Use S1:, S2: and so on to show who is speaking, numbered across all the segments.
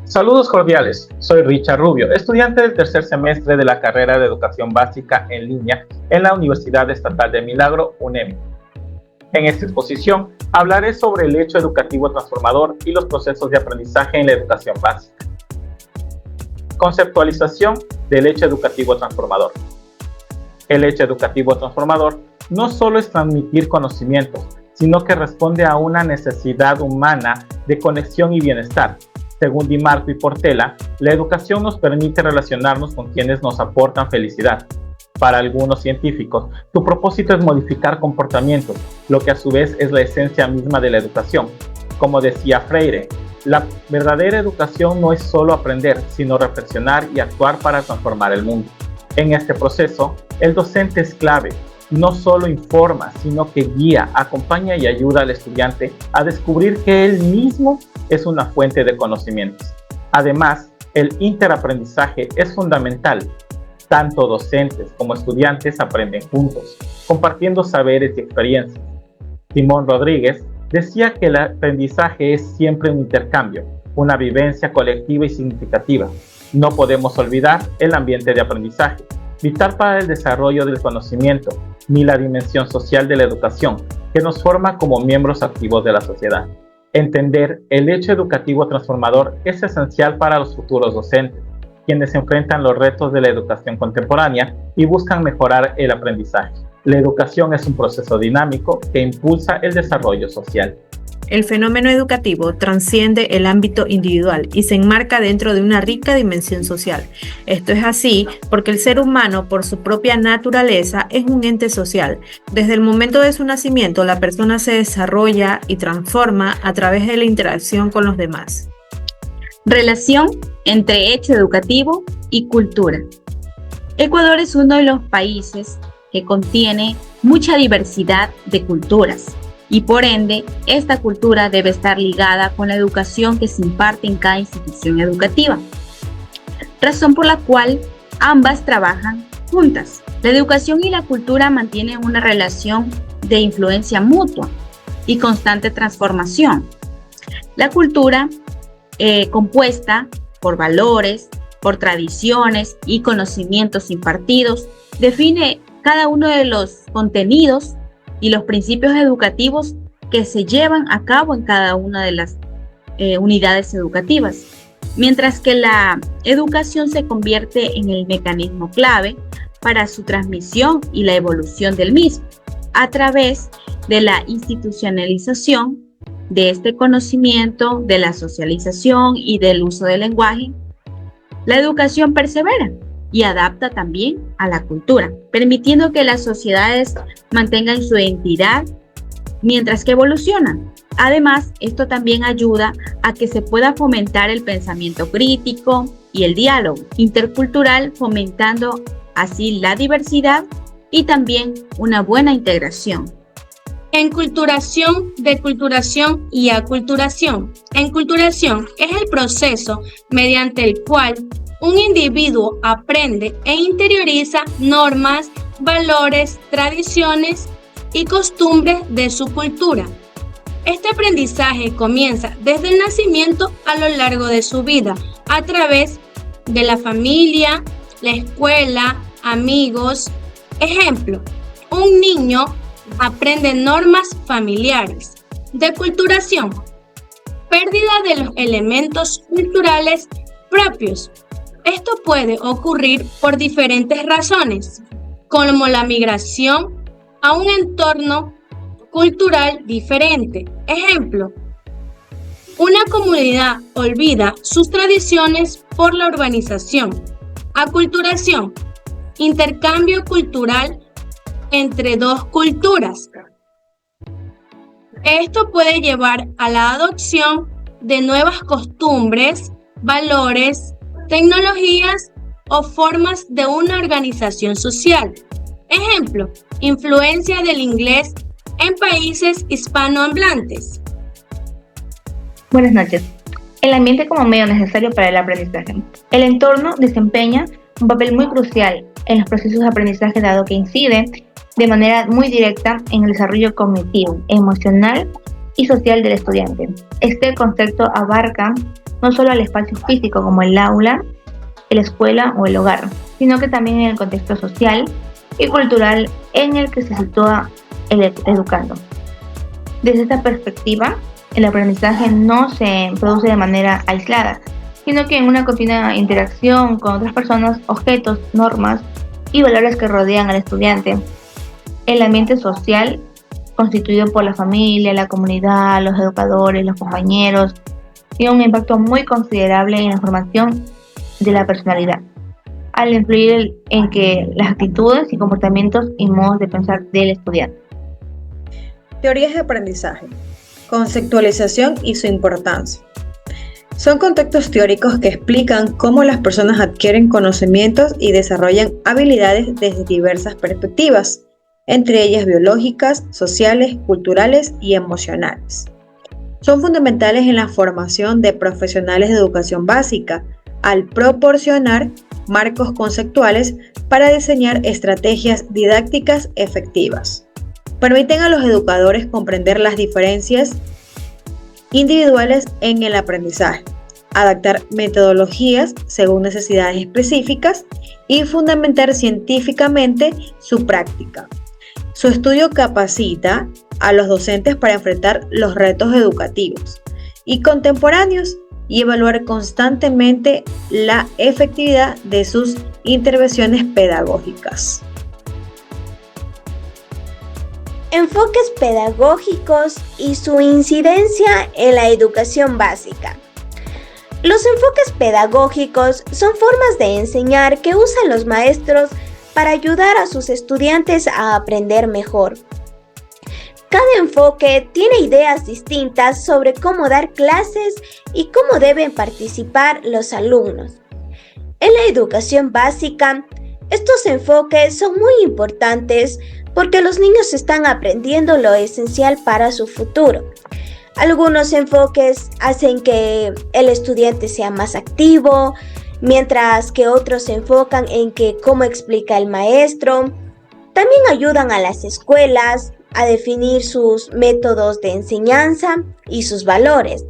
S1: Saludos cordiales, soy Richard Rubio, estudiante del tercer semestre de la carrera de Educación Básica en Línea en la Universidad Estatal de Milagro, UNEM. En esta exposición hablaré sobre el hecho educativo transformador y los procesos de aprendizaje en la educación básica. Conceptualización del hecho educativo transformador. El hecho educativo transformador no solo es transmitir conocimientos, sino que responde a una necesidad humana de conexión y bienestar. Según Di Marco y Portela, la educación nos permite relacionarnos con quienes nos aportan felicidad. Para algunos científicos, su propósito es modificar comportamientos, lo que a su vez es la esencia misma de la educación. Como decía Freire, la verdadera educación no es solo aprender, sino reflexionar y actuar para transformar el mundo. En este proceso, el docente es clave. No solo informa, sino que guía, acompaña y ayuda al estudiante a descubrir que él mismo es una fuente de conocimientos. Además, el interaprendizaje es fundamental. Tanto docentes como estudiantes aprenden juntos, compartiendo saberes y experiencias. Simón Rodríguez decía que el aprendizaje es siempre un intercambio, una vivencia colectiva y significativa. No podemos olvidar el ambiente de aprendizaje, vital para el desarrollo del conocimiento, ni la dimensión social de la educación, que nos forma como miembros activos de la sociedad. Entender el hecho educativo transformador es esencial para los futuros docentes, quienes enfrentan los retos de la educación contemporánea y buscan mejorar el aprendizaje. La educación es un proceso dinámico que impulsa el desarrollo social.
S2: El fenómeno educativo trasciende el ámbito individual y se enmarca dentro de una rica dimensión social. Esto es así porque el ser humano, por su propia naturaleza, es un ente social. Desde el momento de su nacimiento, la persona se desarrolla y transforma a través de la interacción con los demás.
S3: Relación entre hecho educativo y cultura. Ecuador es uno de los países que contiene mucha diversidad de culturas. Y por ende, esta cultura debe estar ligada con la educación que se imparte en cada institución educativa, razón por la cual ambas trabajan juntas. La educación y la cultura mantienen una relación de influencia mutua y constante transformación. La cultura, compuesta por valores, por tradiciones y conocimientos impartidos, define cada uno de los contenidos y los principios educativos que se llevan a cabo en cada una de las unidades educativas, mientras que la educación se convierte en el mecanismo clave para su transmisión y la evolución del mismo, a través de la institucionalización de este conocimiento, de la socialización y del uso del lenguaje. La educación persevera y adapta también a la cultura, permitiendo que las sociedades mantengan su identidad mientras que evolucionan. Además, esto también ayuda a que se pueda fomentar el pensamiento crítico y el diálogo intercultural, fomentando así la diversidad y también una buena integración.
S4: Enculturación, deculturación y aculturación. Enculturación es el proceso mediante el cual un individuo aprende e interioriza normas, valores, tradiciones y costumbres de su cultura. Este aprendizaje comienza desde el nacimiento a lo largo de su vida, a través de la familia, la escuela, amigos. Ejemplo, un niño aprende normas familiares. Deculturación, pérdida de los elementos culturales propios. Esto puede ocurrir por diferentes razones, como la migración a un entorno cultural diferente. Ejemplo, una comunidad olvida sus tradiciones por la urbanización. Aculturación, intercambio cultural entre dos culturas. Esto puede llevar a la adopción de nuevas costumbres, valores, tecnologías o formas de una organización social. Ejemplo, influencia del inglés en países hispanohablantes.
S5: Buenas noches. El ambiente como medio necesario para el aprendizaje. El entorno desempeña un papel muy crucial en los procesos de aprendizaje, dado que incide de manera muy directa en el desarrollo cognitivo, emocional y social del estudiante. Este concepto abarca no solo al espacio físico como el aula, la escuela o el hogar, sino que también en el contexto social y cultural en el que se sitúa el educando. Desde esta perspectiva, el aprendizaje no se produce de manera aislada, sino que en una continua interacción con otras personas, objetos, normas y valores que rodean al estudiante. El ambiente social, constituido por la familia, la comunidad, los educadores, los compañeros, tiene un impacto muy considerable en la formación de la personalidad, al influir en que las actitudes y comportamientos y modos de pensar del estudiante.
S6: Teorías de aprendizaje, conceptualización y su importancia. Son contextos teóricos que explican cómo las personas adquieren conocimientos y desarrollan habilidades desde diversas perspectivas, entre ellas biológicas, sociales, culturales y emocionales. Son fundamentales en la formación de profesionales de educación básica, al proporcionar marcos conceptuales para diseñar estrategias didácticas efectivas. Permiten a los educadores comprender las diferencias individuales en el aprendizaje, adaptar metodologías según necesidades específicas y fundamentar científicamente su práctica. Su estudio capacita a los docentes para enfrentar los retos educativos y contemporáneos y evaluar constantemente la efectividad de sus intervenciones pedagógicas.
S7: Enfoques pedagógicos y su incidencia en la educación básica. Los enfoques pedagógicos son formas de enseñar que usan los maestros para ayudar a sus estudiantes a aprender mejor. Cada enfoque tiene ideas distintas sobre cómo dar clases y cómo deben participar los alumnos. En la educación básica, estos enfoques son muy importantes porque los niños están aprendiendo lo esencial para su futuro. Algunos enfoques hacen que el estudiante sea más activo, mientras que otros se enfocan en cómo explica el maestro. También ayudan a las escuelas a definir sus métodos de enseñanza y sus valores.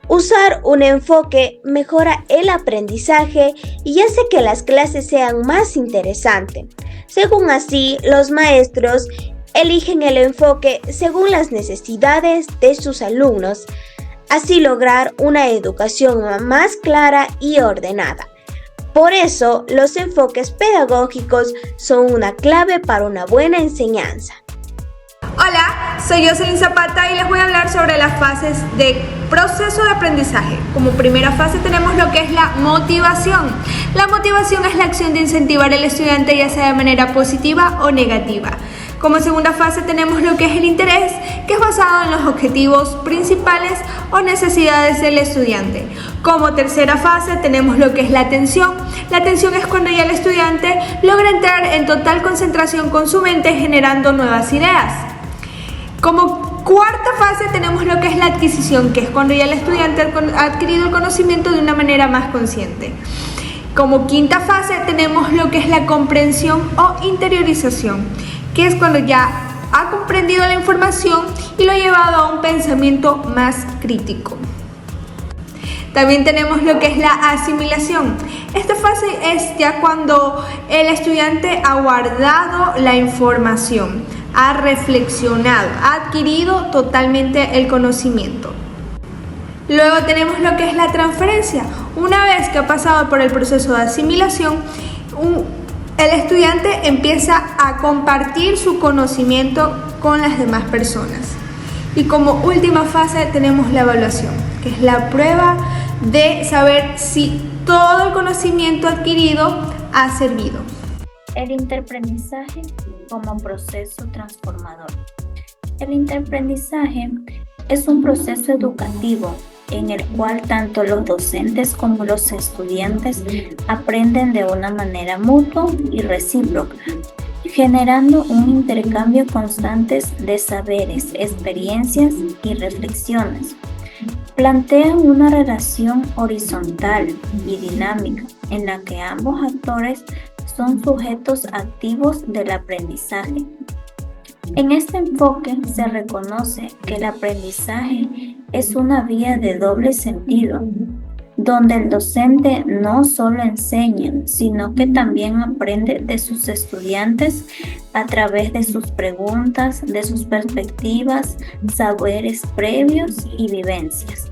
S7: Usar un enfoque mejora el aprendizaje y hace que las clases sean más interesantes. Según así, los maestros eligen el enfoque según las necesidades de sus alumnos, así lograr una educación más clara y ordenada. Por eso, los enfoques pedagógicos son una clave para una buena enseñanza.
S2: Hola, soy Jocelyn Zapata y les voy a hablar sobre las fases de proceso de aprendizaje. Como primera fase tenemos lo que es la motivación. La motivación es la acción de incentivar al estudiante ya sea de manera positiva o negativa. Como segunda fase tenemos lo que es el interés, que es basado en los objetivos principales o necesidades del estudiante. Como tercera fase tenemos lo que es la atención. La atención es cuando ya el estudiante logra entrar en total concentración con su mente generando nuevas ideas. Como cuarta fase tenemos lo que es la adquisición, que es cuando ya el estudiante ha adquirido el conocimiento de una manera más consciente. Como quinta fase tenemos lo que es la comprensión o interiorización, que es cuando ya ha comprendido la información y lo ha llevado a un pensamiento más crítico. También tenemos lo que es la asimilación. Esta fase es ya cuando el estudiante ha guardado la información, ha reflexionado, ha adquirido totalmente el conocimiento. Luego tenemos lo que es la transferencia. Una vez que ha pasado por el proceso de asimilación, el estudiante empieza a compartir su conocimiento con las demás personas. Y como última fase tenemos la evaluación, que es la prueba de saber si todo el conocimiento adquirido ha servido.
S8: El interaprendizaje como proceso transformador. El interaprendizaje es un proceso educativo en el cual tanto los docentes como los estudiantes aprenden de una manera mutua y recíproca, generando un intercambio constante de saberes, experiencias y reflexiones. Plantean una relación horizontal y dinámica en la que ambos actores son sujetos activos del aprendizaje. En este enfoque se reconoce que el aprendizaje es una vía de doble sentido. donde el docente no solo enseña, sino que también aprende de sus estudiantes a través de sus preguntas, de sus perspectivas, saberes previos y vivencias.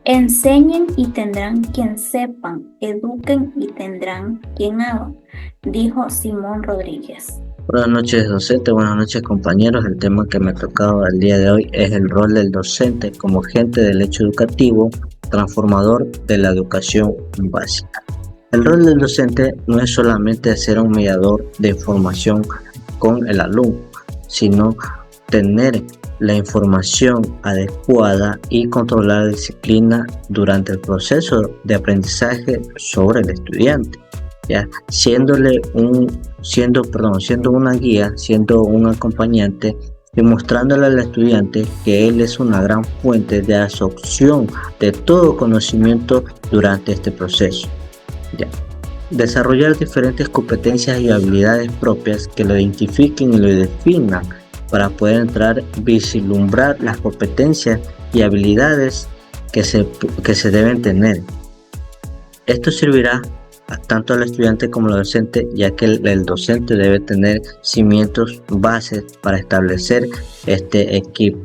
S8: Enseñen y tendrán quien sepan, eduquen y tendrán quien hagan, dijo Simón Rodríguez.
S9: Buenas noches, docente. Buenas noches, compañeros. El tema que me ha tocado el día de hoy es el rol del docente como agente del hecho educativo transformador de la educación básica. El rol del docente no es solamente ser un mediador de información con el alumno, sino tener la información adecuada y controlar la disciplina durante el proceso de aprendizaje sobre el estudiante, ¿ya? Siendo una guía, siendo un acompañante y mostrándole al estudiante que él es una gran fuente de absorción de todo conocimiento durante este proceso, ¿ya? Desarrollar diferentes competencias y habilidades propias que lo identifiquen y lo definan para poder vislumbrar las competencias y habilidades que se deben tener. Esto servirá tanto al estudiante como al docente, ya que el docente debe tener cimientos, bases para establecer este equipo,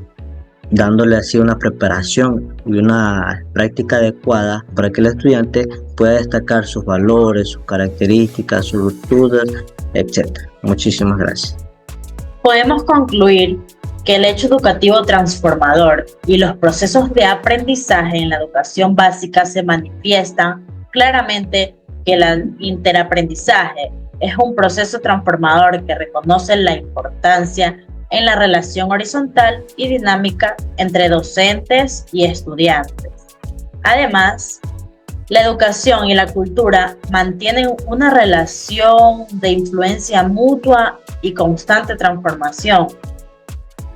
S9: dándole así una preparación y una práctica adecuada para que el estudiante pueda destacar sus valores, sus características, sus virtudes, etc. Muchísimas gracias.
S3: Podemos concluir que el hecho educativo transformador y los procesos de aprendizaje en la educación básica se manifiestan claramente que el interaprendizaje es un proceso transformador que reconoce la importancia en la relación horizontal y dinámica entre docentes y estudiantes. Además, la educación y la cultura mantienen una relación de influencia mutua y constante transformación.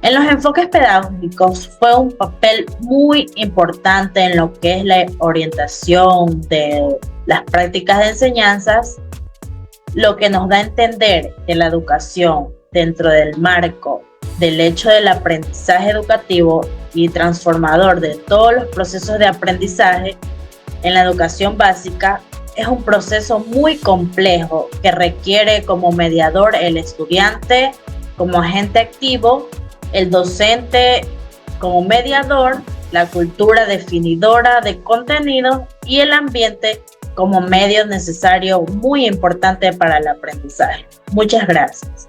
S3: En los enfoques pedagógicos fue un papel muy importante en lo que es la orientación de las prácticas de enseñanzas, lo que nos da a entender que la educación dentro del marco del hecho del aprendizaje educativo y transformador de todos los procesos de aprendizaje en la educación básica es un proceso muy complejo que requiere como mediador el estudiante como agente activo, el docente como mediador, la cultura definidora de contenido y el ambiente como medio necesario muy importante para el aprendizaje. Muchas gracias.